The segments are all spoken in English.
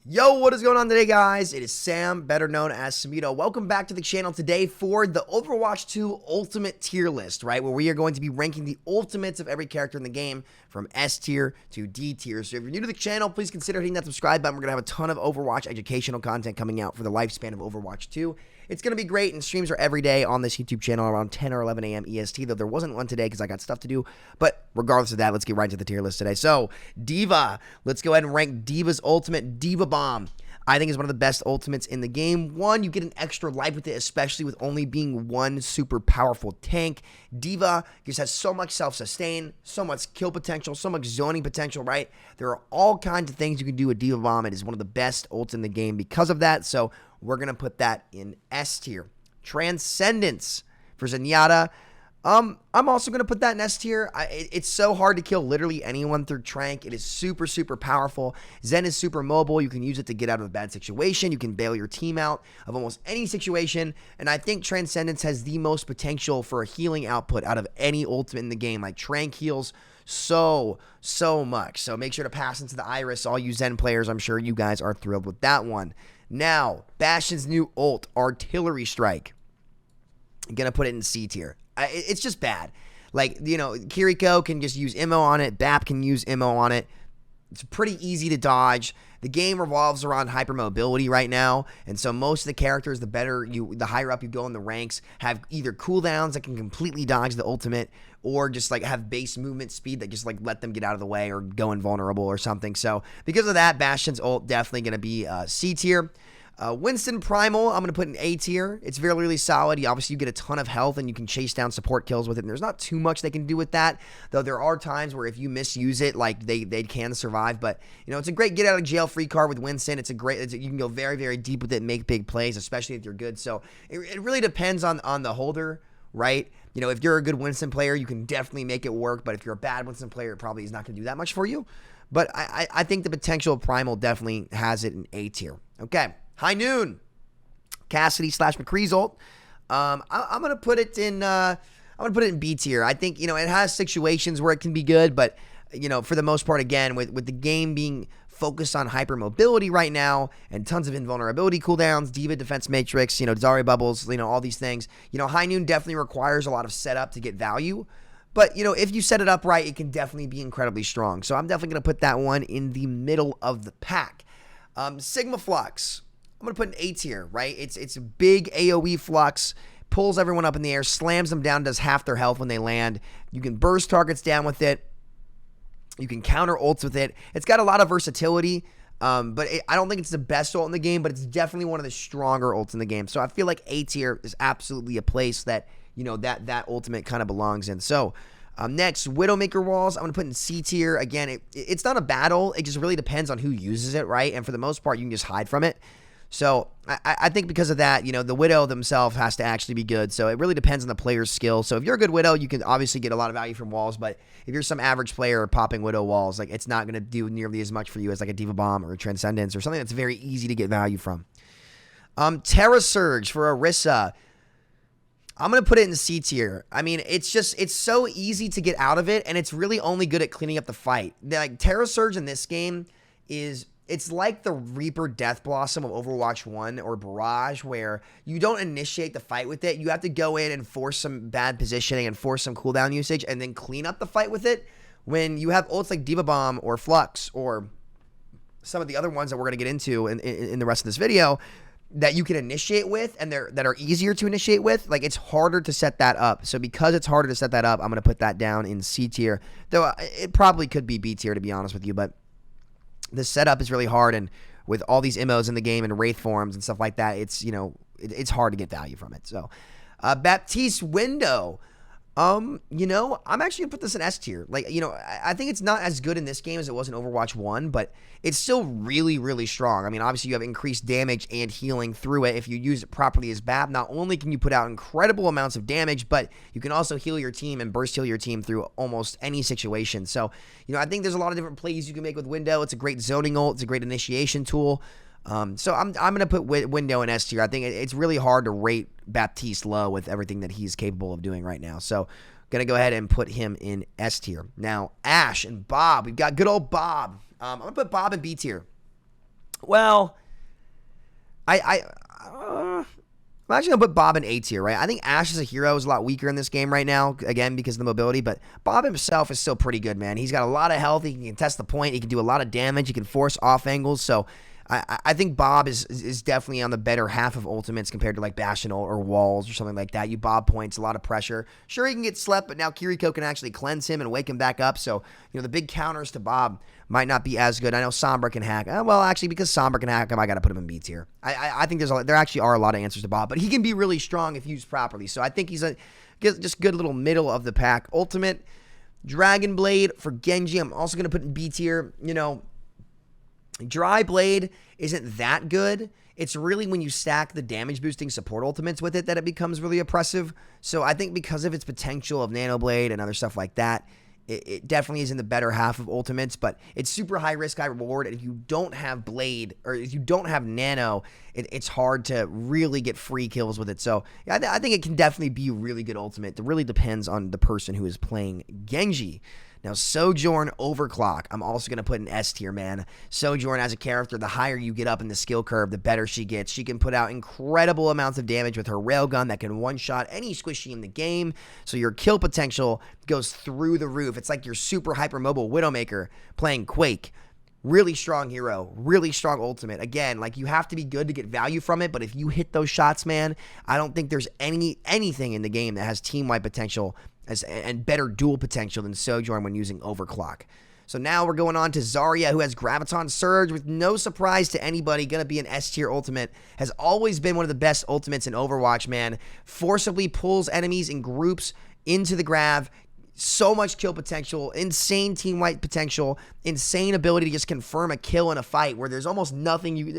Yo, what is going on today, guys? It is Sam, better known as Samito. Welcome back to the channel today for the Overwatch 2 Ultimate Tier List, right? Where we are going to be ranking the ultimates of every character in the game from S tier to D tier. So if you're new to the channel, please consider hitting that subscribe button. We're going to have a ton of Overwatch educational content coming out for the lifespan of Overwatch 2. It's going to be great, and streams are every day on this YouTube channel around 10 or 11 a.m. EST, though there wasn't one today because I got stuff to do. But regardless of that, let's get right into the tier list today. So, D.Va. Let's go ahead and rank D.Va's ultimate, D.Va Bomb. I think is one of the best ultimates in the game. One, you get an extra life with it, especially with only being one super powerful tank. D.Va just has so much self-sustain, so much kill potential, so much zoning potential, right? There are all kinds of things you can do with D.Va Bomb. It is one of the best ults in the game because of that, so we're going to put that in S tier. Transcendence for Zenyatta. I'm also going to put that in S tier. It's so hard to kill literally anyone through Trank. It is super, super powerful. Zen is super mobile. You can use it to get out of a bad situation. You can bail your team out of almost any situation. And I think Transcendence has the most potential for a healing output out of any ultimate in the game. Like, Trank heals so much. So make sure to pass into the Iris. All you Zen players, I'm sure you guys are thrilled with that one. Now, Bastion's new ult, Artillery Strike. I'm going to put it in C tier. It's just bad. Like, you know, Kiriko can just use IMO on it. Bap can use IMO on it. It's pretty easy to dodge. The game revolves around hypermobility right now, and so most of the characters, the higher up you go in the ranks, have either cooldowns that can completely dodge the ultimate, or just like have base movement speed that just like let them get out of the way or go invulnerable or something. So because of that, Bastion's ult definitely going to be C tier. Winston Primal, I'm going to put in A tier. It's very, really solid. Obviously, you get a ton of health, and you can chase down support kills with it, and there's not too much they can do with that, though there are times where if you misuse it, like, they can survive, but, you know, it's a great get-out-of-jail-free card with Winston. You can go very, very deep with it and make big plays, especially if you're good, so it really depends on the holder, right? You know, if you're a good Winston player, you can definitely make it work, but if you're a bad Winston player, it probably is not going to do that much for you, but I think the potential of Primal definitely has it in A tier. Okay. High Noon, Cassidy / McCree's ult. I'm gonna put it in. B tier. I think, you know, it has situations where it can be good, but, you know, for the most part, again, with the game being focused on hypermobility right now and tons of invulnerability cooldowns, D.Va defense matrix, you know, Zarya bubbles, you know, all these things. You know, High Noon definitely requires a lot of setup to get value. But, you know, if you set it up right, it can definitely be incredibly strong. So I'm definitely going to put that one in the middle of the pack. Sigma Flux. I'm going to put an A tier, right? It's a big AoE flux, pulls everyone up in the air, slams them down, does half their health when they land. You can burst targets down with it. You can counter ults with it. It's got a lot of versatility, but I don't think it's the best ult in the game, but it's definitely one of the stronger ults in the game. So I feel like A tier is absolutely a place that, you know, that ultimate kind of belongs in. So next, Widowmaker Walls, I'm going to put in C tier. Again, it's not a battle. It just really depends on who uses it, right? And for the most part, you can just hide from it. So I think because of that, you know, the Widow themselves has to actually be good. So it really depends on the player's skill. So if you're a good Widow, you can obviously get a lot of value from walls. But if you're some average player popping Widow walls, like, it's not going to do nearly as much for you as like a D.Va Bomb or a Transcendence or something that's very easy to get value from. Terra Surge for Orisa. I'm going to put it in C tier. I mean, it's so easy to get out of it, and it's really only good at cleaning up the fight. Like, Terra Surge in this game it's like the Reaper Death Blossom of Overwatch 1 or Barrage, where you don't initiate the fight with it. You have to go in and force some bad positioning and force some cooldown usage and then clean up the fight with it. When you have ults like D.Va Bomb or Flux or some of the other ones that we're going to get into in the rest of this video that you can initiate with and that are easier to initiate with, like, it's harder to set that up. So because it's harder to set that up, I'm going to put that down in C tier. Though it probably could be B tier, to be honest with you, but the setup is really hard, and with all these MOs in the game and Wraith forms and stuff like that, it's, you know, it's hard to get value from it. So, Baptiste Window. You know, I'm actually gonna put this in S tier. Like, you know, I think it's not as good in this game as it was in Overwatch 1, but it's still really, really strong. I mean, obviously you have increased damage and healing through it if you use it properly as BAP. Not only can you put out incredible amounts of damage, but you can also heal your team and burst heal your team through almost any situation. So, you know, I think there's a lot of different plays you can make with Window. It's a great zoning ult. It's a great initiation tool. So I'm going to put Window in S tier. I think it's really hard to rate Baptiste low with everything that he's capable of doing right now. So going to go ahead and put him in S tier. Now, Ash and Bob. We've got good old Bob. I'm going to put Bob in B tier. Well, I'm actually going to put Bob in A tier, right? I think Ash as a hero is a lot weaker in this game right now, again, because of the mobility, but Bob himself is still pretty good, man. He's got a lot of health. He can contest the point. He can do a lot of damage. He can force off angles, so I think Bob is definitely on the better half of ultimates compared to like Bastion or Walls or something like that. You Bob points, a lot of pressure. Sure, he can get slept, but now Kiriko can actually cleanse him and wake him back up. So, the big counters to Bob might not be as good. I know Sombra can hack. Well, actually, because Sombra can hack him, I got to put him in B tier. I think there actually are a lot of answers to Bob, but he can be really strong if used properly. So I think he's just good little middle of the pack. Ultimate, Dragon Blade for Genji, I'm also going to put in B tier. Dry Blade isn't that good. It's really when you stack the damage boosting support ultimates with it that it becomes really oppressive. So I think because of its potential of Nano Blade and other stuff like that, it definitely is in the better half of ultimates, but it's super high risk, high reward. And if you don't have Blade or if you don't have Nano, it's hard to really get free kills with it. So I think it can definitely be a really good ultimate. It really depends on the person who is playing Genji. Now, Sojourn Overclock, I'm also going to put in S tier, man. Sojourn as a character, the higher you get up in the skill curve, the better she gets. She can put out incredible amounts of damage with her railgun that can one-shot any squishy in the game. So your kill potential goes through the roof. It's like your super hyper-mobile Widowmaker playing Quake. Really strong hero, really strong ultimate. Again, like you have to be good to get value from it, but if you hit those shots, man, I don't think there's anything in the game that has team-wide potential and better dual potential than Sojourn when using Overclock. So now we're going on to Zarya, who has Graviton Surge, with no surprise to anybody, going to be an S-tier ultimate. Has always been one of the best ultimates in Overwatch, man. Forcibly pulls enemies in groups into the grav. So much kill potential, insane team-wide potential, insane ability to just confirm a kill in a fight where there's almost nothing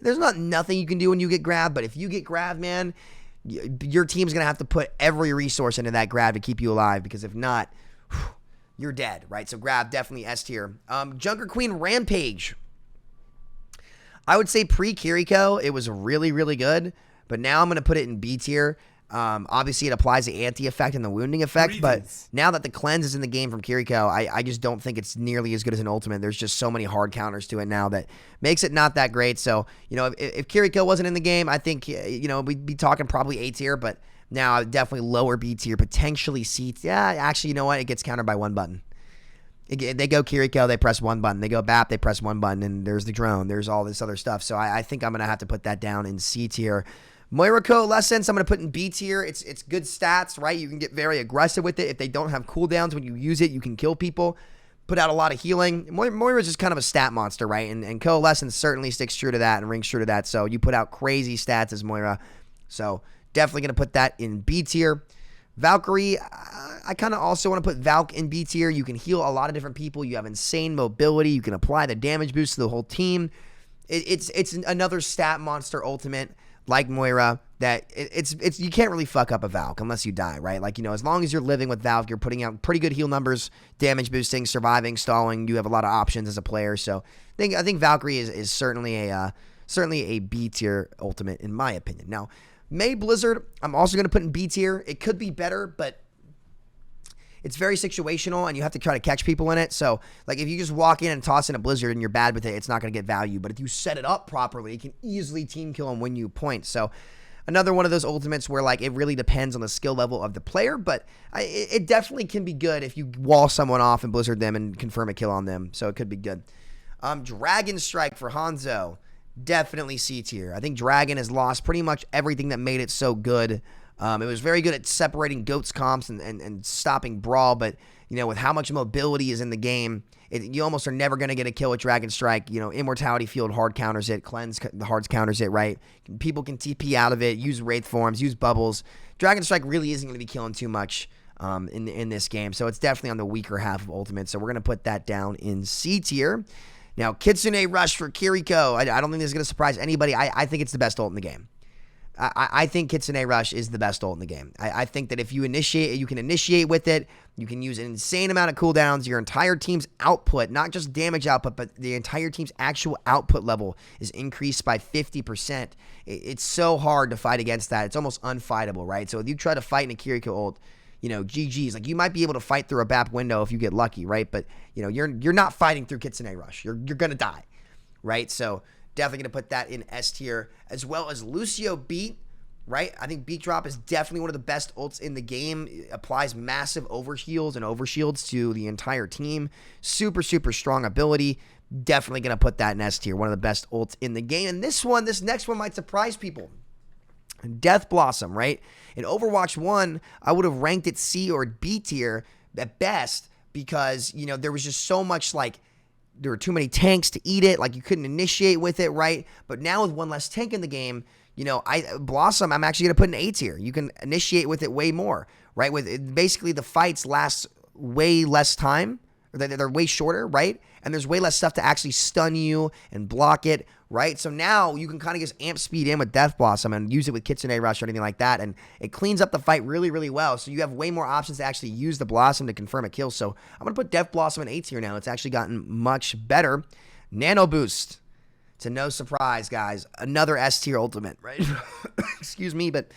there's not nothing you can do when you get grabbed, but if you get grabbed, man, your team's going to have to put every resource into that grab to keep you alive, because if not, you're dead, right? So grab, definitely S tier. Junker Queen Rampage. I would say pre-Kiriko, it was really, really good, but now I'm going to put it in B tier. Obviously, it applies the anti-effect and the wounding effect, but now that the cleanse is in the game from Kiriko, I just don't think it's nearly as good as an ultimate. There's just so many hard counters to it now that makes it not that great. So, if Kiriko wasn't in the game, I think, we'd be talking probably A tier, but now definitely lower B tier, potentially C tier. Yeah, actually, you know what? It gets countered by one button. They go Kiriko, they press one button. They go BAP, they press one button, and there's the drone. There's all this other stuff. So I think I'm going to have to put that down in C tier. Moira Coalescence, I'm going to put in B tier. It's good stats, right? You can get very aggressive with it. If they don't have cooldowns, when you use it, you can kill people. Put out a lot of healing. Moira's just kind of a stat monster, right? And Coalescence certainly sticks true to that and rings true to that. So you put out crazy stats as Moira. So definitely going to put that in B tier. Valkyrie, I kind of also want to put Valk in B tier. You can heal a lot of different people. You have insane mobility. You can apply the damage boost to the whole team. It's another stat monster ultimate, like Moira, that it's you can't really fuck up a Valk unless you die, right? Like, as long as you're living with Valk, you're putting out pretty good heal numbers, damage boosting, surviving, stalling. You have a lot of options as a player. So I think Valkyrie is certainly a B tier ultimate in my opinion. Now, May Blizzard, I'm also going to put in B tier. It could be better, but it's very situational, and you have to try to catch people in it. So, like, if you just walk in and toss in a Blizzard and you're bad with it, it's not going to get value. But if you set it up properly, it can easily team kill and win you points. So, another one of those ultimates where, like, it really depends on the skill level of the player. But it definitely can be good if you wall someone off and Blizzard them and confirm a kill on them. So, it could be good. Dragon Strike for Hanzo. Definitely C tier. I think Dragon has lost pretty much everything that made it so good. It was very good at separating GOATS comps and stopping Brawl, but, with how much mobility is in the game, you almost are never going to get a kill with Dragon Strike. Immortality Field hard counters it, Cleanse the hard counters it, right? People can TP out of it, use Wraith Forms, use Bubbles. Dragon Strike really isn't going to be killing too much in this game, so it's definitely on the weaker half of Ultimate, so we're going to put that down in C tier. Now, Kitsune Rush for Kiriko. I don't think this is going to surprise anybody. I think it's the best ult in the game. I think Kitsune Rush is the best ult in the game. I think that if you can initiate with it. You can use an insane amount of cooldowns. Your entire team's output, not just damage output, but the entire team's actual output level is increased by 50%. It's so hard to fight against that. It's almost unfightable, right? So if you try to fight in a Kiriko ult, GG's. Like, you might be able to fight through a BAP window if you get lucky, right? But, you're not fighting through Kitsune Rush. You're going to die, right? So Definitely going to put that in S tier, as well as Lucio Beat, right? I think Beat Drop is definitely one of the best ults in the game. It applies massive overheals and overshields to the entire team. Super, super strong ability. Definitely going to put that in S tier. One of the best ults in the game. And this next one might surprise people. Death Blossom, right? In Overwatch 1, I would have ranked it C or B tier at best because, you know, there was just so much, like, there were too many tanks to eat it. Like, you couldn't initiate with it, right? But now with one less tank in the game, you know, Blossom, I'm actually going to put in A tier. You can initiate with it way more, right? Basically, the fights last way less time. They're way shorter, right? And there's way less stuff to actually stun you and block it, right? So now you can kind of just amp speed in with Death Blossom and use it with Kitsune Rush or anything like that, and it cleans up the fight really, really well. So you have way more options to actually use the Blossom to confirm a kill. So I'm going to put Death Blossom in A tier now. It's actually gotten much better. Nano Boost. To no surprise, guys, another S tier ultimate, right? Excuse me, but,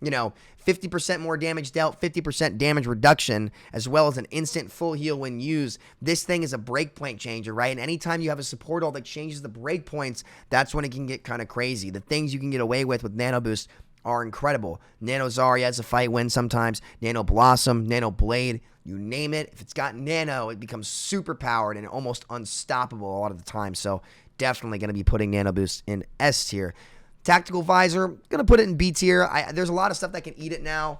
you know, 50% more damage dealt, 50% damage reduction, as well as an instant full heal when used. This thing is a breakpoint changer, right? And anytime you have a support ult that changes the breakpoints, that's when it can get kind of crazy. The things you can get away with Nano Boost are incredible. Nano Zarya has a fight win sometimes. Nano Blossom, Nano Blade, you name it. If it's got Nano, it becomes super powered and almost unstoppable a lot of the time. So definitely going to be putting Nano Boost in S tier. Tactical Visor, going to put it in B tier. There's a lot of stuff that can eat it now.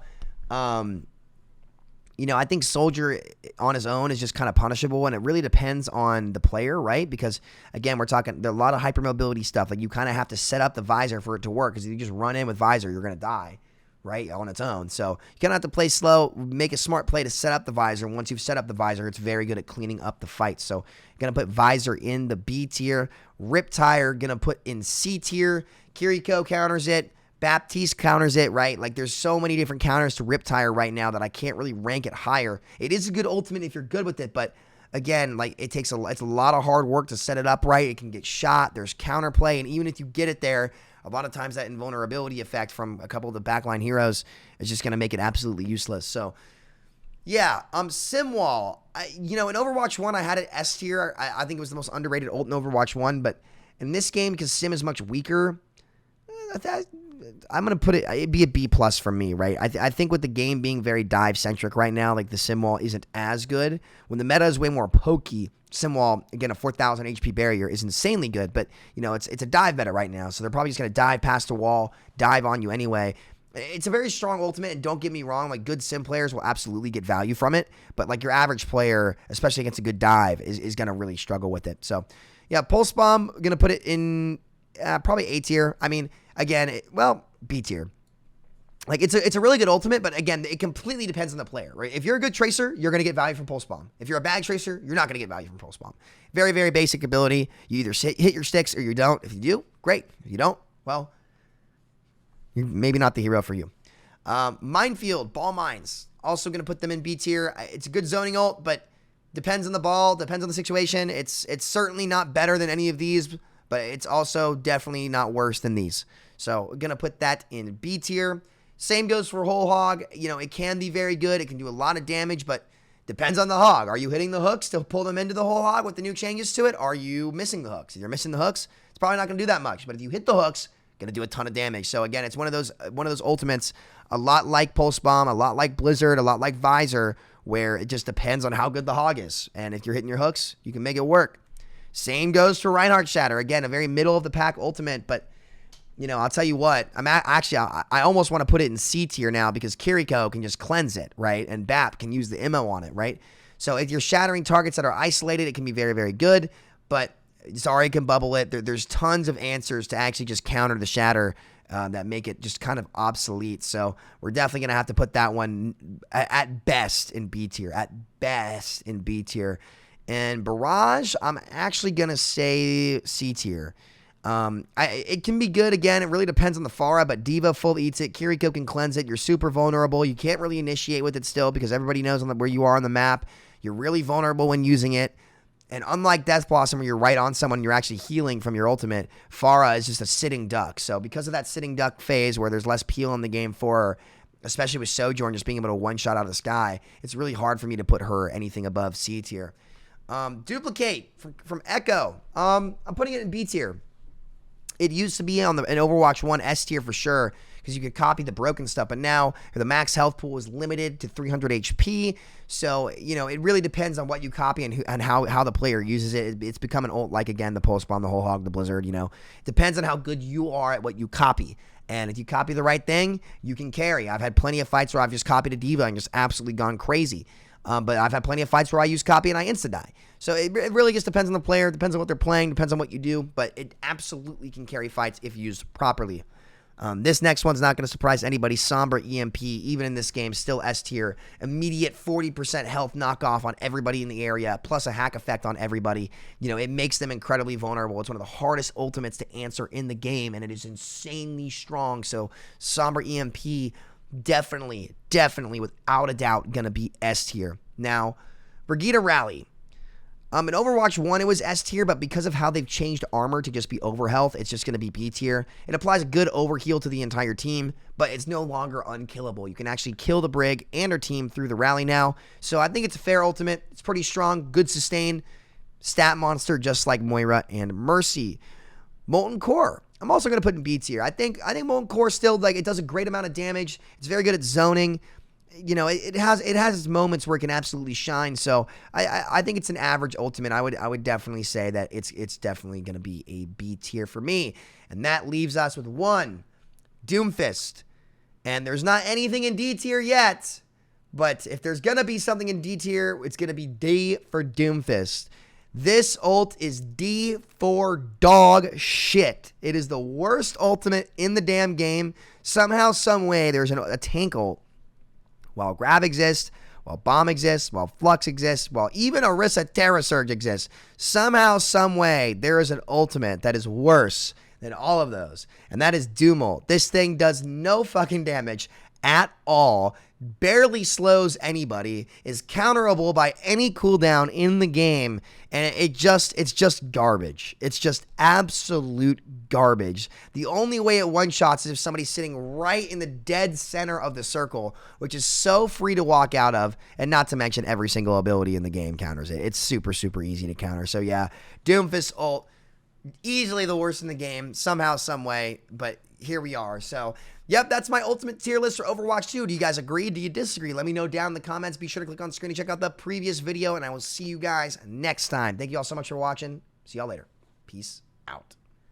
You know, I think Soldier on his own is just kind of punishable, and it really depends on the player, right? Because, again, we're talking a lot of hypermobility stuff. Like, you kind of have to set up the Visor for it to work, because if you just run in with Visor, you're going to die, right, on its own. So you kind of have to play slow, make a smart play to set up the Visor. Once you've set up the Visor, it's very good at cleaning up the fight. So going to put Visor in the B tier. Riptire, going to put in C tier. Kiriko counters it. Baptiste counters it, right? Like, there's so many different counters to Riptire right now that I can't really rank it higher. It is a good ultimate if you're good with it, but again, like, it's a lot of hard work to set it up right. It can get shot. There's counterplay, and even if you get it there, a lot of times that invulnerability effect from a couple of the backline heroes is just going to make it absolutely useless. So, yeah, Simwall. You know, in Overwatch 1, I had it S tier. I think it was the most underrated ult in Overwatch 1, but in this game, because Sim is much weaker, I'm going to put it'd be a B plus for me, right? I think with the game being very dive-centric right now, like, the Simwall isn't as good. When the meta is way more pokey, Simwall, again, a 4,000 HP barrier is insanely good, but, you know, it's a dive meta right now, so they're probably just going to dive past the wall, dive on you anyway. It's a very strong ultimate, and don't get me wrong, like, good Sim players will absolutely get value from it, but, like, your average player, especially against a good dive, is going to really struggle with it. So, yeah, Pulse Bomb, going to put it in probably A tier. I mean, again, B tier. Like, it's a really good ultimate, but again, it completely depends on the player, right? If you're a good tracer, you're going to get value from Pulse Bomb. If you're a bad tracer, you're not going to get value from Pulse Bomb. Very, very basic ability. You either hit your sticks or you don't. If you do, great. If you don't, well, you're maybe not the hero for you. Minefield, Ball Mines. Also going to put them in B tier. It's a good zoning ult, but depends on the ball, depends on the situation. It's certainly not better than any of these, but it's also definitely not worse than these. So we're going to put that in B tier. Same goes for Whole Hog. You know, it can be very good. It can do a lot of damage, but depends on the hog. Are you hitting the hooks to pull them into the Whole Hog with the new changes to it? Are you missing the hooks? If you're missing the hooks, it's probably not going to do that much. But if you hit the hooks, going to do a ton of damage. So again, it's one of those ultimates, a lot like Pulse Bomb, a lot like Blizzard, a lot like Visor, where it just depends on how good the hog is. And if you're hitting your hooks, you can make it work. Same goes for Reinhardt Shatter. Again, a very middle of the pack ultimate, but you know, I'll tell you what, I almost want to put it in C tier now because Kiriko can just cleanse it, right? And BAP can use the MO on it, right? So if you're shattering targets that are isolated, it can be very, very good, but Zarya can bubble it. There's tons of answers to actually just counter the shatter that make it just kind of obsolete. So we're definitely going to have to put that one at best in B tier, And Barrage, I'm actually going to say C tier. It can be good. Again, it really depends on the Pharah, but Diva full eats it. Kiriko can cleanse it. You're super vulnerable. You can't really initiate with it still because everybody knows where you are on the map. You're really vulnerable when using it. And unlike Death Blossom, where you're right on someone, you're actually healing from your ultimate, Pharah is just a sitting duck. So because of that sitting duck phase where there's less peel in the game for her, especially with Sojourn just being able to one-shot out of the sky, it's really hard for me to put her anything above C tier. Duplicate from Echo. I'm putting it in B tier. It used to be in Overwatch 1 S tier for sure, because you could copy the broken stuff, but now the max health pool is limited to 300 HP. So, it really depends on what you copy and how the player uses it. It's become an ult, like, again, the pulse bomb, the whole hog, the blizzard, It depends on how good you are at what you copy. And if you copy the right thing, you can carry. I've had plenty of fights where I've just copied a diva and just absolutely gone crazy. But I've had plenty of fights where I use copy and I insta-die. So it really just depends on the player, depends on what they're playing, depends on what you do, but it absolutely can carry fights if used properly. This next one's not going to surprise anybody. Somber EMP, even in this game, still S tier. Immediate 40% health knockoff on everybody in the area, plus a hack effect on everybody. It makes them incredibly vulnerable. It's one of the hardest ultimates to answer in the game, and it is insanely strong. So Somber EMP, definitely, without a doubt, going to be S tier. Now, Brigitte Rally. In Overwatch 1, it was S tier, but because of how they've changed armor to just be overhealth, it's just going to be B tier. It applies a good overheal to the entire team, but it's no longer unkillable. You can actually kill the Brig and her team through the rally now. So I think it's a fair ultimate. It's pretty strong, good sustain, stat monster, just like Moira and Mercy. Molten Core, I'm also going to put in B tier. I think Molten Core still, it does a great amount of damage. It's very good at zoning. It has its moments where it can absolutely shine. So I think it's an average ultimate. I would definitely say that it's definitely going to be a B tier for me. And that leaves us with one, Doomfist. And there's not anything in D tier yet, but if there's going to be something in D tier, it's going to be D for Doomfist. This ult is D for dog shit. It is the worst ultimate in the damn game. Somehow, some way, there's a tank ult. While Grav exists, while Bomb exists, while Flux exists, while even Orisa Terra Surge exists, somehow, some way, there is an ultimate that is worse than all of those, and that is Doom ult. This thing does no fucking damage at all, barely slows anybody, is counterable by any cooldown in the game, and it's just garbage. It's just absolute garbage. The only way it one-shots is if somebody's sitting right in the dead center of the circle, which is so free to walk out of, and not to mention every single ability in the game counters it. It's super, super easy to counter. So yeah, Doomfist ult, easily the worst in the game, somehow, some way, but here we are. So, yep, that's my ultimate tier list for Overwatch 2. Do you guys agree? Do you disagree? Let me know down in the comments. Be sure to click on the screen and check out the previous video, and I will see you guys next time. Thank you all so much for watching. See y'all later. Peace out.